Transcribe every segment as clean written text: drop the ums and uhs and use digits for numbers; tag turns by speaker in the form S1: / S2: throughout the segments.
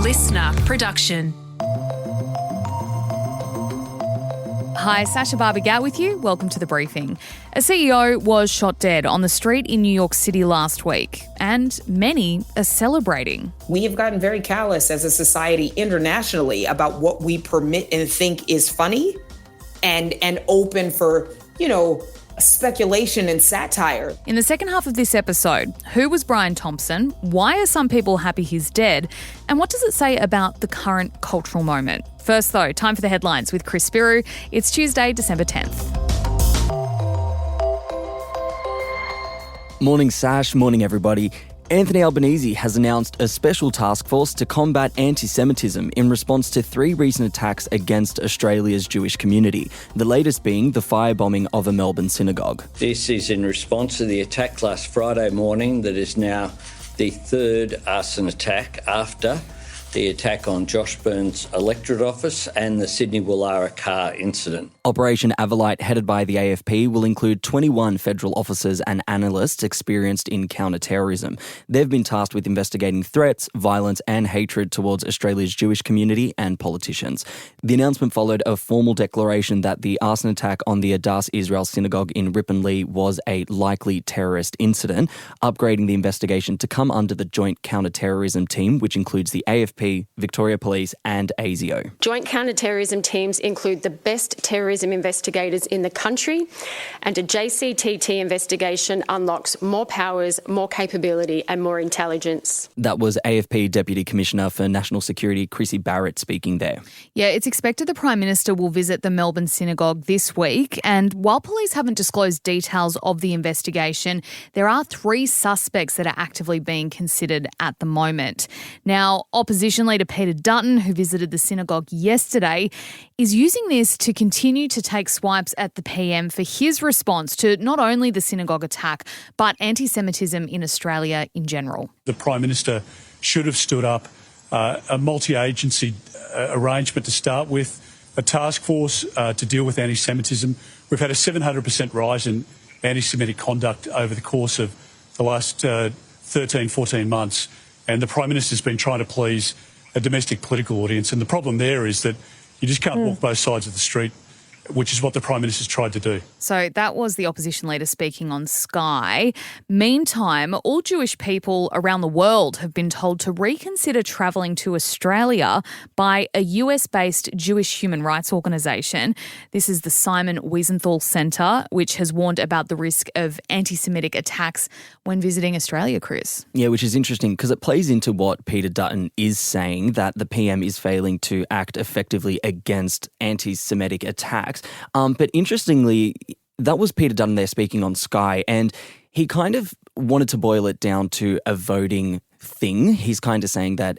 S1: listener production.
S2: Hi, Sasha Barbagat with you. Welcome to The Briefing. A CEO was shot dead on the street in New York City last week, and many are celebrating.
S3: We have gotten very callous as a society internationally about what we permit and think is funny and open for, speculation and satire.
S2: In the second half of this episode, who was Brian Thompson? Why are some people happy he's dead? And what does it say about the current cultural moment? First, though, time for the headlines with Chris Spiru. It's Tuesday, December 10th.
S4: Morning, Sash. Morning, everybody. Anthony Albanese has announced a special task force to combat anti-Semitism in response to 3 recent attacks against Australia's Jewish community, the latest being the firebombing of a Melbourne synagogue.
S5: This is in response to the attack last Friday morning that is now the 3rd arson attack after the attack on Josh Burns' electorate office and the Sydney Woollahra car incident.
S4: Operation Avalite, headed by the AFP, will include 21 federal officers and analysts experienced in counter-terrorism. They've been tasked with investigating threats, violence and hatred towards Australia's Jewish community and politicians. The announcement followed a formal declaration that the arson attack on the Adass Israel Synagogue in Ripponlea was a likely terrorist incident, upgrading the investigation to come under the Joint Counter-Terrorism Team, which includes the AFP, Victoria Police and ASIO.
S6: Joint counter-terrorism teams include the best terrorism investigators in the country, and a JCTT investigation unlocks more powers, more capability and more intelligence.
S4: That was AFP Deputy Commissioner for National Security Chrissy Barrett speaking there.
S2: Yeah, it's expected the Prime Minister will visit the Melbourne synagogue this week, and while police haven't disclosed details of the investigation, there are 3 suspects that are actively being considered at the moment. Now, Opposition Leader Peter Dutton, who visited the synagogue yesterday, is using this to continue to take swipes at the PM for his response to not only the synagogue attack, but anti-Semitism in Australia in general.
S7: The Prime Minister should have stood up a multi-agency arrangement to start with, a task force to deal with anti-Semitism. We've had a 700% rise in anti-Semitic conduct over the course of the last 13, 14 months. And the Prime Minister's been trying to please a domestic political audience. And the problem there is that you just can't walk both sides of the street, which is what the Prime Minister's tried to do.
S2: So that was the opposition leader speaking on Sky. Meantime, all Jewish people around the world have been told to reconsider travelling to Australia by a US-based Jewish human rights organisation. This is the Simon Wiesenthal Centre, which has warned about the risk of anti-Semitic attacks when visiting Australia, Chris.
S4: Yeah, which is interesting because it plays into what Peter Dutton is saying, that the PM is failing to act effectively against anti-Semitic attacks. But interestingly, that was Peter Dutton there speaking on Sky, and he kind of wanted to boil it down to a voting thing. He's kind of saying that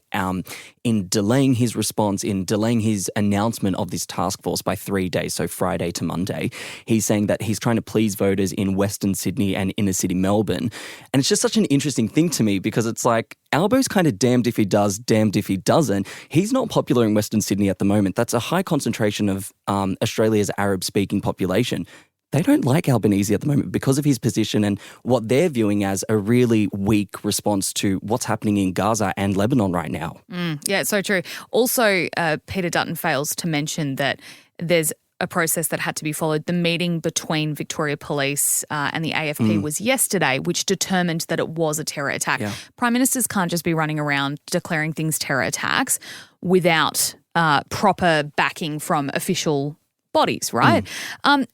S4: in delaying his response, in delaying his announcement of this task force by 3 days, so Friday to Monday, he's saying that he's trying to please voters in Western Sydney and inner city Melbourne. And it's just such an interesting thing to me because it's like, Albo's kind of damned if he does, damned if he doesn't. He's not popular in Western Sydney at the moment. That's a high concentration of Australia's Arab-speaking population. They don't like Albanese at the moment because of his position and what they're viewing as a really weak response to what's happening in Gaza and Lebanon right now.
S2: Yeah, it's so true. Also, Peter Dutton fails to mention that there's a process that had to be followed. The meeting between Victoria Police and the AFP was yesterday, which determined that it was a terror attack. Yeah. Prime Ministers can't just be running around declaring things terror attacks without proper backing from official bodies, right?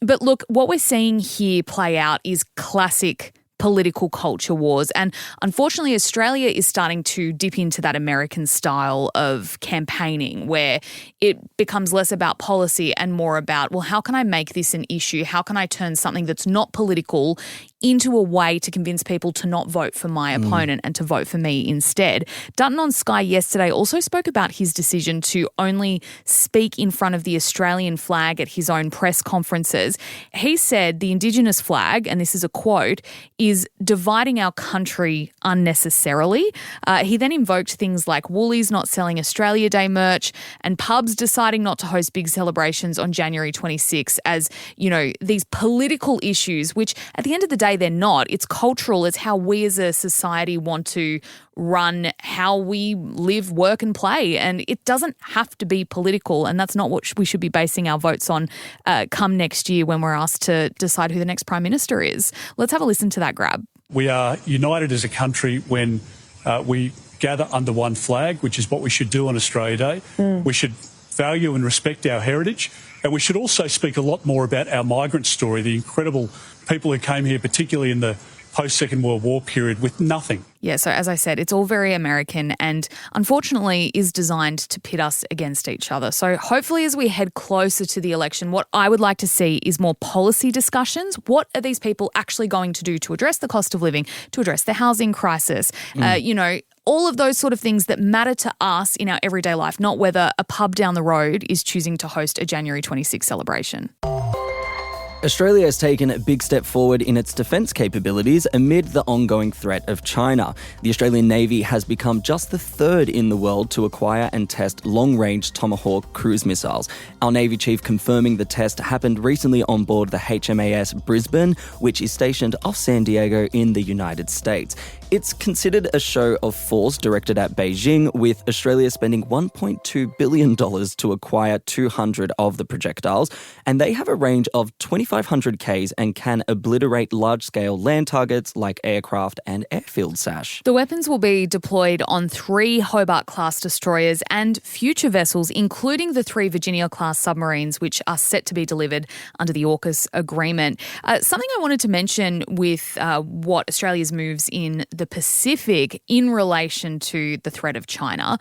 S2: But look, what we're seeing here play out is classic political culture wars. And unfortunately, Australia is starting to dip into that American style of campaigning where it becomes less about policy and more about, well, how can I make this an issue? How can I turn something that's not political into a way to convince people to not vote for my opponent and to vote for me instead? Dutton on Sky yesterday also spoke about his decision to only speak in front of the Australian flag at his own press conferences. He said the Indigenous flag, and this is a quote, is dividing our country unnecessarily. He then invoked things like Woolies not selling Australia Day merch and pubs deciding not to host big celebrations on January 26 as, you know, these political issues, which at the end of the day, they're not. It's cultural. It's how we as a society want to run how we live, work and play. And it doesn't have to be political, and that's not what we should be basing our votes on come next year when we're asked to decide who the next Prime Minister is. Let's have a listen to that grab.
S7: We are united as a country when we gather under one flag, which is what we should do on Australia Day. We should value and respect our heritage, and we should also speak a lot more about our migrant story, the incredible people who came here, particularly in the post-Second World War period, with nothing.
S2: Yeah, so as I said, it's all very American and unfortunately is designed to pit us against each other. So hopefully as we head closer to the election, what I would like to see is more policy discussions. What are these people actually going to do to address the cost of living, to address the housing crisis, all of those sort of things that matter to us in our everyday life, not whether a pub down the road is choosing to host a January 26 celebration.
S4: Australia has taken a big step forward in its defence capabilities amid the ongoing threat of China. The Australian Navy has become just the third in the world to acquire and test long-range Tomahawk cruise missiles. Our Navy chief confirming the test happened recently on board the HMAS Brisbane, which is stationed off San Diego in the United States. It's considered a show of force directed at Beijing, with Australia spending $1.2 billion to acquire 200 of the projectiles, and they have a range of 2,500 Ks and can obliterate large-scale land targets like aircraft and airfield SASH.
S2: The weapons will be deployed on 3 Hobart-class destroyers and future vessels, including the 3 Virginia-class submarines, which are set to be delivered under the AUKUS agreement. Something I wanted to mention with what Australia's moves in the Pacific in relation to the threat of China.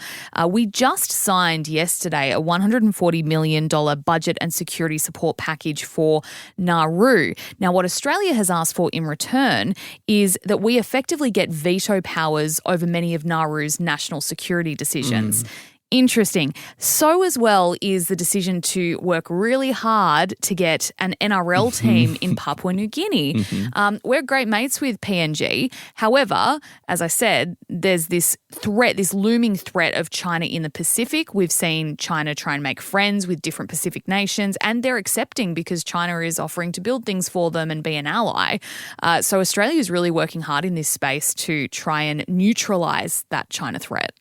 S2: We just signed yesterday a $140 million budget and security support package for Nauru. Now, what Australia has asked for in return is that we effectively get veto powers over many of Nauru's national security decisions. Interesting. So as well is the decision to work really hard to get an NRL team in Papua New Guinea. We're great mates with PNG. However, as I said, there's this threat, this looming threat of China in the Pacific. We've seen China try and make friends with different Pacific nations, and they're accepting because China is offering to build things for them and be an ally. So Australia is really working hard in this space to try and neutralise that China threat.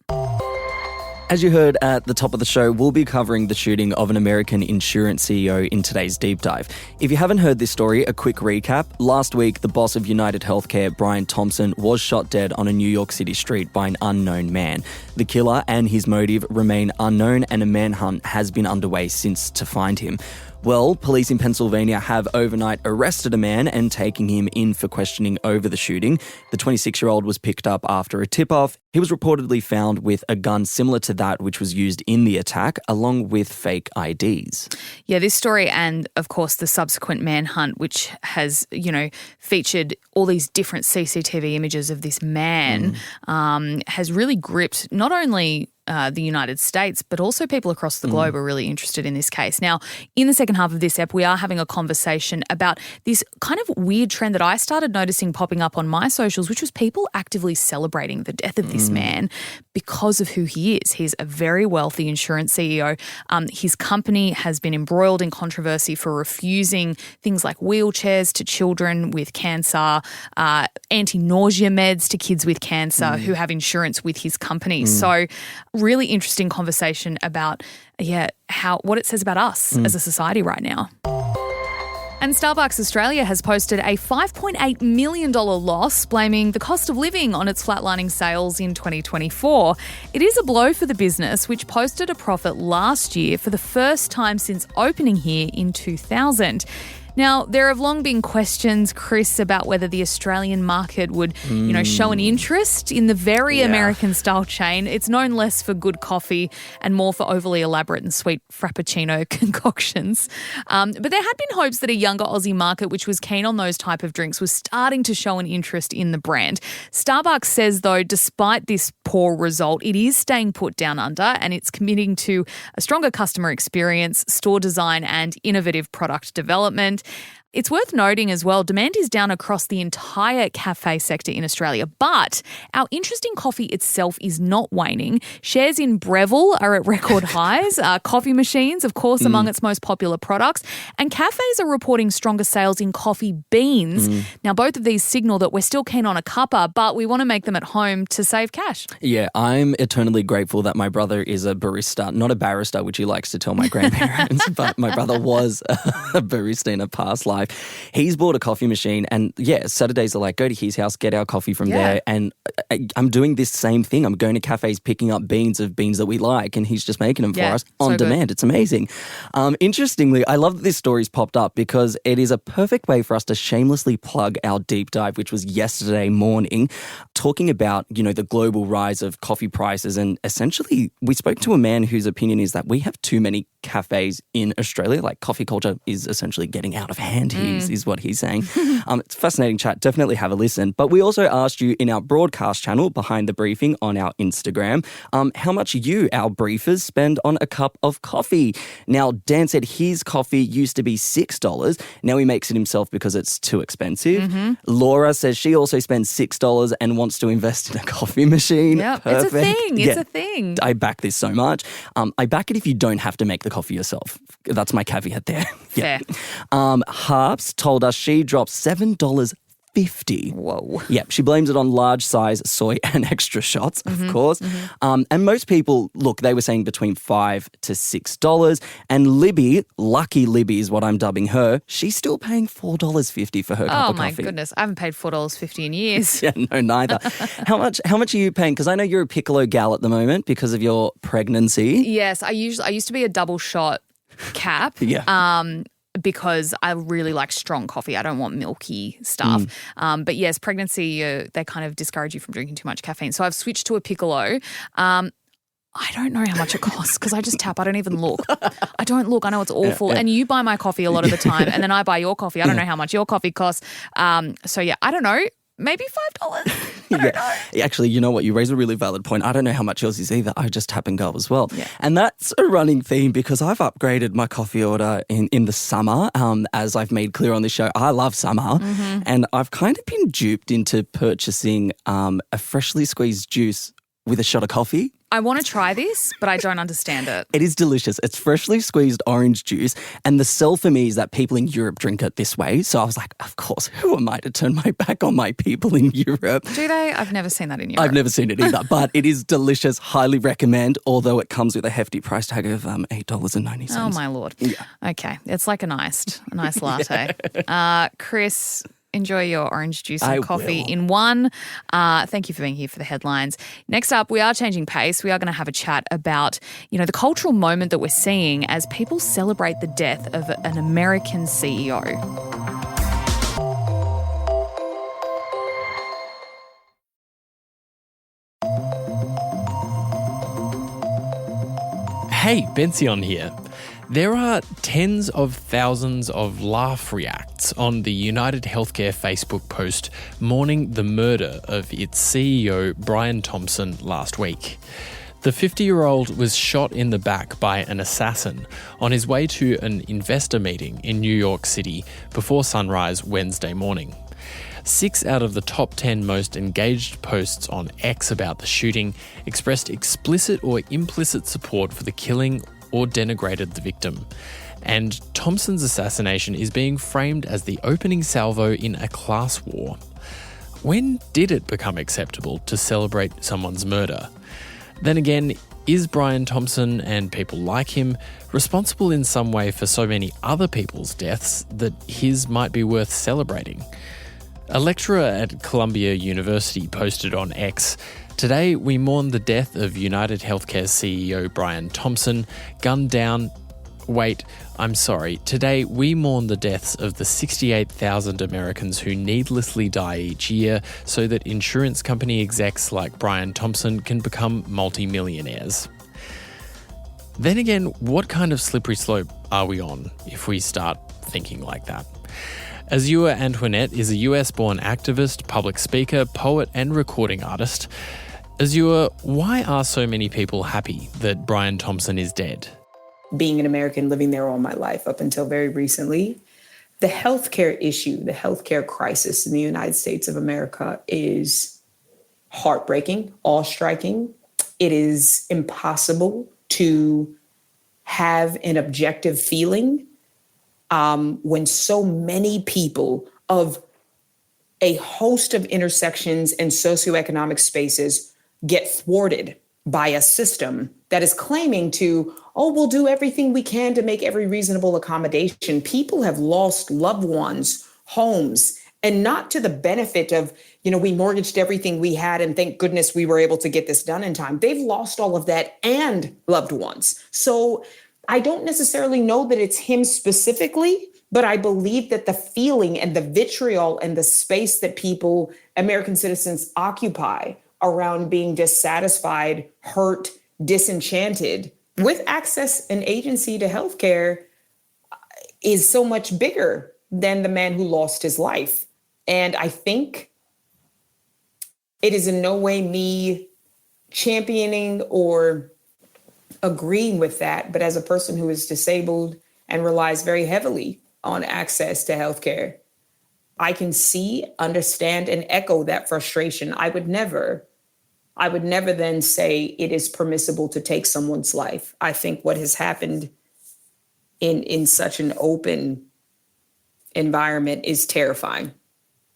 S4: As you heard at the top of the show, we'll be covering the shooting of an American insurance CEO in today's deep dive. If you haven't heard this story, a quick recap. Last week, the boss of United Healthcare, Brian Thompson, was shot dead on a New York City street by an unknown man. The killer and his motive remain unknown, and a manhunt has been underway since to find him. Well, police in Pennsylvania have overnight arrested a man and taking him in for questioning over the shooting. The 26-year-old was picked up after a tip-off. He was reportedly found with a gun similar to that which was used in the attack, along with fake IDs.
S2: Yeah, this story and, of course, the subsequent manhunt, which has, featured all these different CCTV images of this man, has really gripped not only the United States, but also people across the globe are really interested in this case. Now, in the second half of this ep, we are having a conversation about this kind of weird trend that I started noticing popping up on my socials, which was people actively celebrating the death of this man because of who he is. He's a very wealthy insurance CEO. His company has been embroiled in controversy for refusing things like wheelchairs to children with cancer, anti-nausea meds to kids with cancer who have insurance with his company. So really interesting conversation about, what it says about us as a society right now. And Starbucks Australia has posted a $5.8 million loss, blaming the cost of living on its flatlining sales in 2024. It is a blow for the business, which posted a profit last year for the first time since opening here in 2000. Now, there have long been questions, Chris, about whether the Australian market would, show an interest in the very American-style chain. It's known less for good coffee and more for overly elaborate and sweet Frappuccino concoctions. But there had been hopes that a younger Aussie market, which was keen on those type of drinks, was starting to show an interest in the brand. Starbucks says, though, despite this poor result, it is staying put down under, and it's committing to a stronger customer experience, store design, and innovative product development. It's worth noting as well, demand is down across the entire cafe sector in Australia, but our interest in coffee itself is not waning. Shares in Breville are at record highs. Coffee machines, of course, among its most popular products. And cafes are reporting stronger sales in coffee beans. Now, both of these signal that we're still keen on a cuppa, but we want to make them at home to save cash.
S4: Yeah, I'm eternally grateful that my brother is a barista, not a barrister, which he likes to tell my grandparents, but my brother was a barista in a past life. He's bought a coffee machine and Saturdays are like, go to his house, get our coffee from there. And I'm doing this same thing. I'm going to cafes, picking up beans that we like, and he's just making them for us on demand. Good. It's amazing. Interestingly, I love that this story's popped up because it is a perfect way for us to shamelessly plug our deep dive, which was yesterday morning, talking about, the global rise of coffee prices. And essentially, we spoke to a man whose opinion is that we have too many cafes in Australia. Like, coffee culture is essentially getting out of hand here, is what he's saying. It's a fascinating chat. Definitely have a listen. But we also asked you in our broadcast channel, Behind the Briefing, on our Instagram, how much you, our briefers, spend on a cup of coffee. Now, Dan said his coffee used to be $6. Now he makes it himself because it's too expensive. Laura says she also spends $6 and wants to invest in a coffee machine.
S2: Yep,
S4: Perfect.
S2: it's a thing. It's a thing.
S4: I back this so much. I back it if you don't have to make the coffee yourself. That's my caveat there.
S2: Fair.
S4: Harps told us she dropped $7.50.
S2: Whoa.
S4: Yeah, she blames it on large size soy and extra shots, of course. And most people, look, they were saying between $5 to $6. And Libby, Lucky Libby is what I'm dubbing her, she's still paying $4.50 for her cup of coffee.
S2: Oh my goodness, I haven't paid $4.50 in years.
S4: Yeah, no, neither. How much are you paying? Because I know you're a piccolo gal at the moment because of your pregnancy.
S2: Yes, I used to be a double shot cap. Because I really like strong coffee. I don't want milky stuff. But yes, pregnancy, they kind of discourage you from drinking too much caffeine. So I've switched to a piccolo. I don't know how much it costs because I just tap. I don't even look. I don't look. I know it's awful. And you buy my coffee a lot of the time and then I buy your coffee. I don't know how much your coffee costs. So yeah, I don't know. Maybe $5. I don't know.
S4: Actually, you know what? You raise a really valid point. I don't know how much yours is either. I just tap and go as well.
S2: Yeah.
S4: And that's a running theme because I've upgraded my coffee order in the summer. As I've made clear on this show, I love summer. And I've kind of been duped into purchasing a freshly squeezed juice with a shot of coffee.
S2: I want to try this, but I don't understand it.
S4: It is delicious. It's freshly squeezed orange juice. And the sell for me is that people in Europe drink it this way. So I was like, of course, who am I to turn my back on my people in Europe?
S2: Do they? I've never seen that in Europe.
S4: I've never seen it either, but it is delicious. Highly recommend, although it comes with a hefty price tag of $8.90.
S2: Oh, my Lord.
S4: Yeah.
S2: Okay. It's like a nice latte. Chris, enjoy your orange juice and coffee in one. Thank you for being here for the headlines. Next up, we are changing pace. We are going to have a chat about, the cultural moment that we're seeing as people celebrate the death of an American CEO.
S1: Hey, Bension here. There are tens of thousands of laugh reacts on the United Healthcare Facebook post mourning the murder of its CEO, Brian Thompson, last week. The 50-year-old was shot in the back by an assassin on his way to an investor meeting in New York City before sunrise Wednesday morning. 6 out of the top 10 most engaged posts on X about the shooting expressed explicit or implicit support for the killing or denigrated the victim. And Thompson's assassination is being framed as the opening salvo in a class war. When did it become acceptable to celebrate someone's murder? Then again, is Brian Thompson and people like him responsible in some way for so many other people's deaths that his might be worth celebrating? A lecturer at Columbia University posted on X, "Today we mourn the death of United Healthcare CEO Brian Thompson, gunned down. Today we mourn the deaths of the 68,000 Americans who needlessly die each year so that insurance company execs like Brian Thompson can become multimillionaires." Then again, what kind of slippery slope are we on if we start thinking like that? Azure Antoinette is a US-born activist, public speaker, poet and recording artist. Azure, why are so many people happy that Brian Thompson is dead?
S3: Being an American, living there all my life up until very recently, The healthcare issue, the healthcare crisis in the United States of America is heartbreaking, awe-striking. It is impossible to have an objective feeling when so many people of a host of intersections and socioeconomic spaces get thwarted by a system that is claiming to, oh, we'll do everything we can to make every reasonable accommodation. People have lost loved ones, homes, and not to the benefit of, we mortgaged everything we had and thank goodness we were able to get this done in time. They've lost all of that and loved ones. So I don't necessarily know that it's him specifically, but I believe that the feeling and the vitriol and the space that people, American citizens, occupy around being dissatisfied, hurt, disenchanted with access and agency to healthcare is so much bigger than the man who lost his life. And I think it is in no way me championing or agreeing with that, but as a person who is disabled and relies very heavily on access to healthcare, I can see, understand, and echo that frustration. I would never then say it is permissible to take someone's life. I think what has happened in such an open environment is terrifying.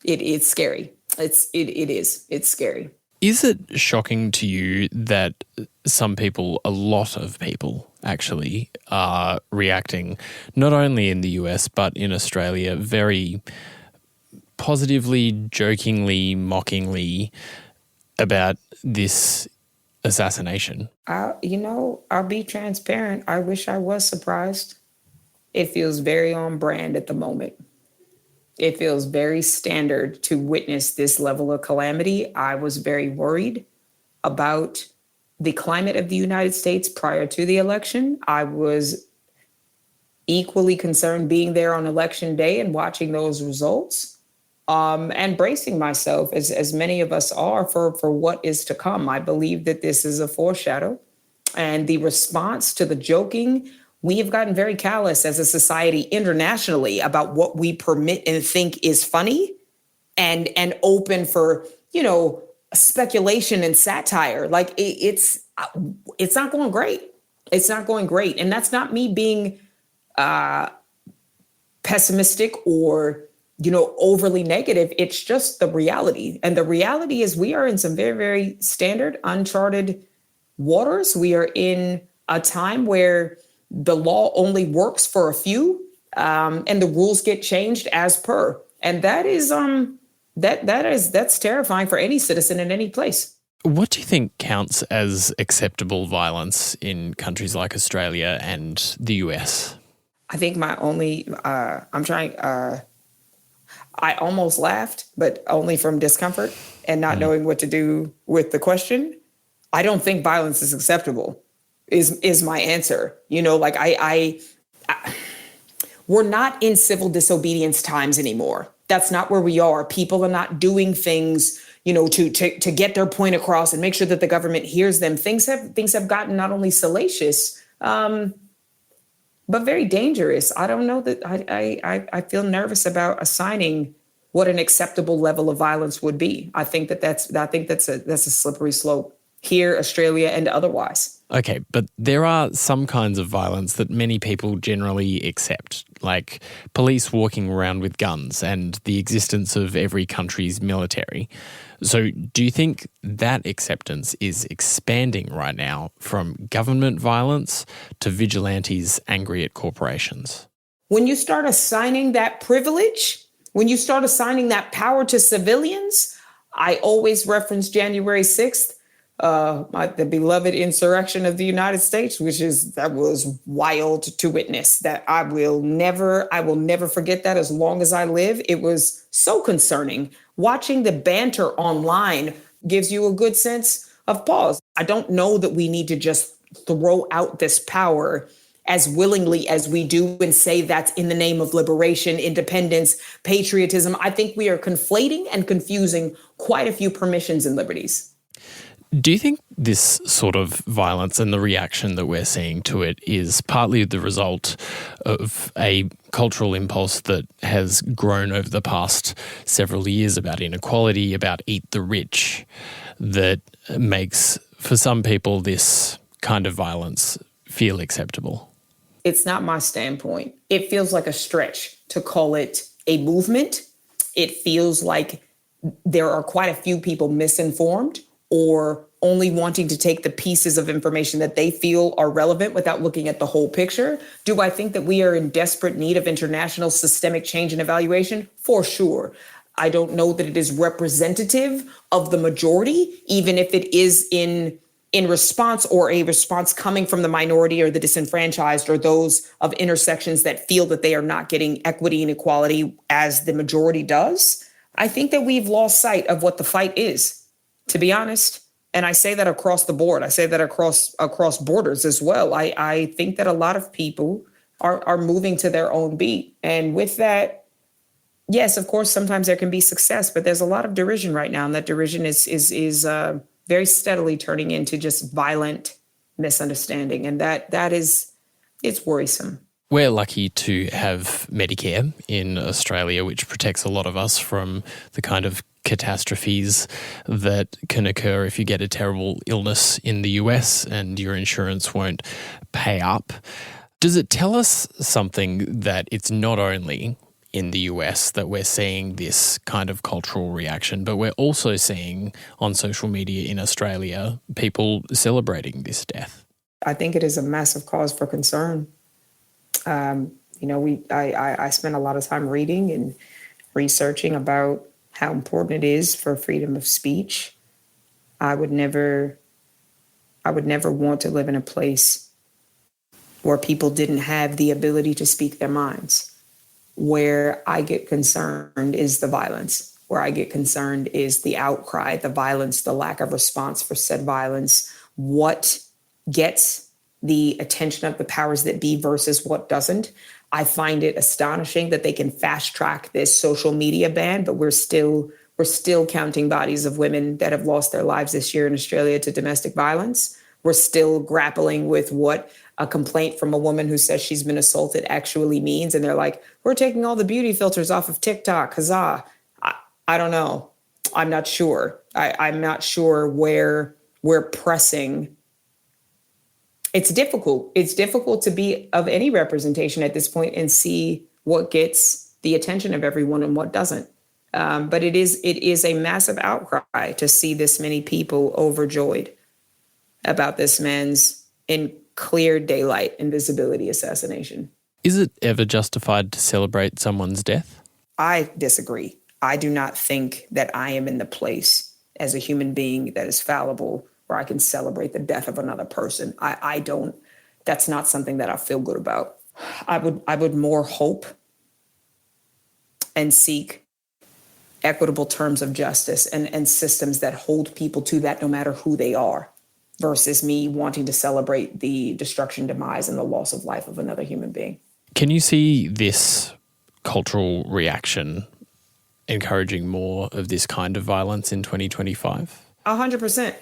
S3: It's scary. It's scary.
S1: Is it shocking to you that some people, a lot of people actually, are reacting, not only in the US, but in Australia, very positively, jokingly, mockingly about this assassination?
S3: I'll be transparent. I wish I was surprised. It feels very on brand at the moment. It feels very standard to witness this level of calamity. I was very worried about the climate of the United States prior to the election. I was equally concerned being there on election day and watching those results, and bracing myself, as many of us are, for what is to come. I believe that this is a foreshadow, and the response to the joking, we have gotten very callous as a society internationally about what we permit and think is funny and open for, speculation and satire. Like it's not going great. It's not going great. And that's not me being pessimistic or, overly negative. It's just the reality. And the reality is we are in some very, very standard, uncharted waters. We are in a time where the law only works for a few, and the rules get changed as per. And that is that's terrifying for any citizen in any place.
S1: What do you think counts as acceptable violence in countries like Australia and the US?
S3: I think my only, I almost laughed, but only from discomfort and not knowing what to do with the question. I don't think violence is acceptable. Is my answer. We're not in civil disobedience times anymore. That's not where we are. People are not doing things, to get their point across and make sure that the government hears them. Things have gotten not only salacious, but very dangerous. I don't know that I feel nervous about assigning what an acceptable level of violence would be. I think that's a slippery slope here, Australia, and otherwise.
S1: Okay, but there are some kinds of violence that many people generally accept, like police walking around with guns and the existence of every country's military. So do you think that acceptance is expanding right now from government violence to vigilantes angry at corporations?
S3: When you start assigning that privilege, when you start assigning that power to civilians, I always reference January 6th. The beloved insurrection of the United States, that was wild to witness. That I will never forget that as long as I live. It was so concerning. Watching the banter online gives you a good sense of pause. I don't know that we need to just throw out this power as willingly as we do and say that's in the name of liberation, independence, patriotism. I think we are conflating and confusing quite a few permissions and liberties.
S1: Do you think this sort of violence and the reaction that we're seeing to it is partly the result of a cultural impulse that has grown over the past several years about inequality, about eat the rich, that makes, for some people, this kind of violence feel acceptable?
S3: It's not my standpoint. It feels like a stretch to call it a movement. It feels like there are quite a few people misinformed or only wanting to take the pieces of information that they feel are relevant without looking at the whole picture. Do I think that we are in desperate need of international systemic change and evaluation? For sure. I don't know that it is representative of the majority, even if it is in response or a response coming from the minority or the disenfranchised or those of intersections that feel that they are not getting equity and equality as the majority does. I think that we've lost sight of what the fight is, to be honest. And I say that across the board. I say that across borders as well. I think that a lot of people are moving to their own beat. And with that, yes, of course, sometimes there can be success, but there's a lot of derision right now. And that derision is very steadily turning into just violent misunderstanding. And it's worrisome.
S1: We're lucky to have Medicare in Australia, which protects a lot of us from the kind of catastrophes that can occur if you get a terrible illness in the US and your insurance won't pay up. Does it tell us something that it's not only in the US that we're seeing this kind of cultural reaction, but we're also seeing on social media in Australia people celebrating this death?
S3: I think it is a massive cause for concern. I spent a lot of time reading and researching about how important it is for freedom of speech. I would never want to live in a place where people didn't have the ability to speak their minds. Where I get concerned is the violence. Where I get concerned is the outcry, the violence, the lack of response for said violence, what gets the attention of the powers that be versus what doesn't. I find it astonishing that they can fast track this social media ban, but we're still counting bodies of women that have lost their lives this year in Australia to domestic violence. We're still grappling with what a complaint from a woman who says she's been assaulted actually means. And they're like, we're taking all the beauty filters off of TikTok. Huzzah. I don't know. I'm not sure. I'm not sure where we're pressing. It's difficult. It's difficult to be of any representation at this point and see what gets the attention of everyone and what doesn't. But it is a massive outcry to see this many people overjoyed about this man's in clear daylight invisibility assassination.
S1: Is it ever justified to celebrate someone's death?
S3: I disagree. I do not think that I am in the place as a human being that is fallible where I can celebrate the death of another person. I don't. That's not something that I feel good about. I would more hope and seek equitable terms of justice and systems that hold people to that no matter who they are, versus me wanting to celebrate the destruction, demise, and the loss of life of another human being.
S1: Can you see this cultural reaction encouraging more of this kind of violence in 2025?
S3: 100%.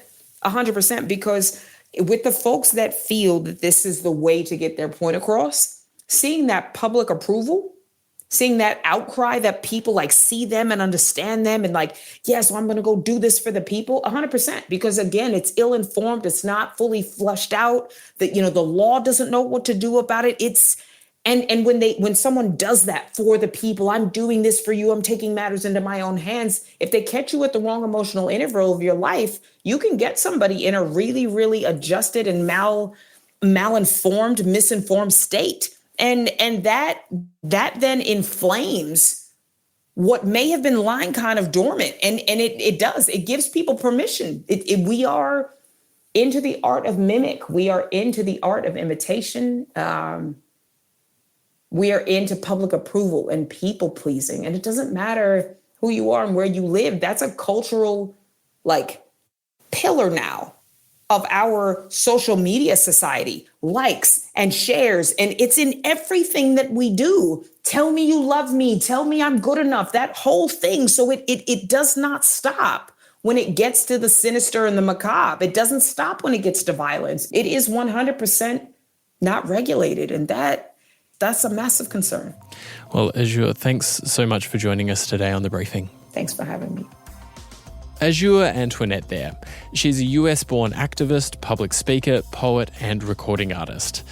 S3: 100%. Because with the folks that feel that this is the way to get their point across, seeing that public approval, seeing that outcry that people like see them and understand them and like, yeah, so I'm going to go do this for the people, 100%. Because again, it's ill-informed. It's not fully flushed out. That, the law doesn't know what to do about it. And when someone does that for the people, I'm doing this for you, I'm taking matters into my own hands. If they catch you at the wrong emotional interval of your life, you can get somebody in a really, really adjusted and malinformed, misinformed state. And that then inflames what may have been lying kind of dormant. And it does. It gives people permission. We are into the art of mimic. We are into the art of imitation. We are into public approval and people pleasing. And it doesn't matter who you are and where you live. That's a cultural pillar now of our social media society, likes and shares. And it's in everything that we do. Tell me you love me. Tell me I'm good enough. That whole thing. So it does not stop when it gets to the sinister and the macabre. It doesn't stop when it gets to violence. It is 100% not regulated, and that's a massive concern.
S1: Well, Azure, thanks so much for joining us today on The Briefing.
S3: Thanks for having me.
S1: Azure Antoinette there. She's a US-born activist, public speaker, poet, and recording artist.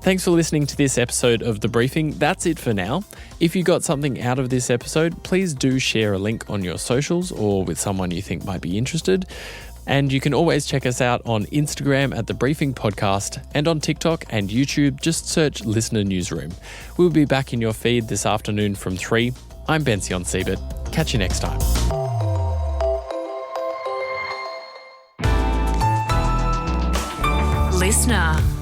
S1: Thanks for listening to this episode of The Briefing. That's it for now. If you got something out of this episode, please do share a link on your socials or with someone you think might be interested. And you can always check us out on Instagram at The Briefing Podcast, and on TikTok and YouTube, just search Listener Newsroom. We'll be back in your feed this afternoon from 3. I'm Bension Siebert. Catch you next time.
S8: Listener.